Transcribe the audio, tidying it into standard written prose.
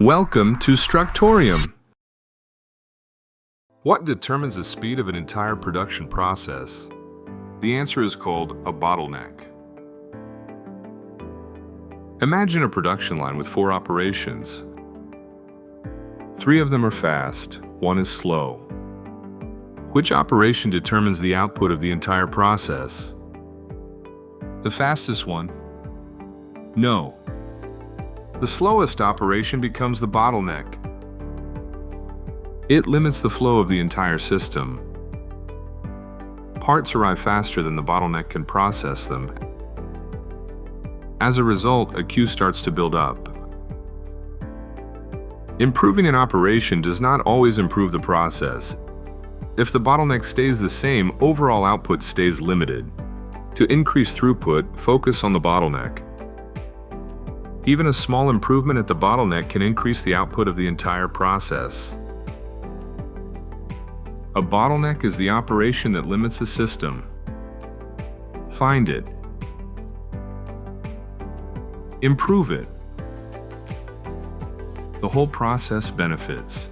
Welcome to Structorium. What determines the speed of an entire production process? The answer is called a bottleneck. Imagine a production line with 4 operations. 3 of them are fast, 1 is slow. Which operation determines the output of the entire process? The fastest one? No. The slowest operation becomes the bottleneck. It limits the flow of the entire system. Parts arrive faster than the bottleneck can process them. As a result, a queue starts to build up. Improving an operation does not always improve the process. If the bottleneck stays the same, overall output stays limited. To increase throughput, focus on the bottleneck. Even a small improvement at the bottleneck can increase the output of the entire process. A bottleneck is the operation that limits the system. Find it. Improve it. The whole process benefits.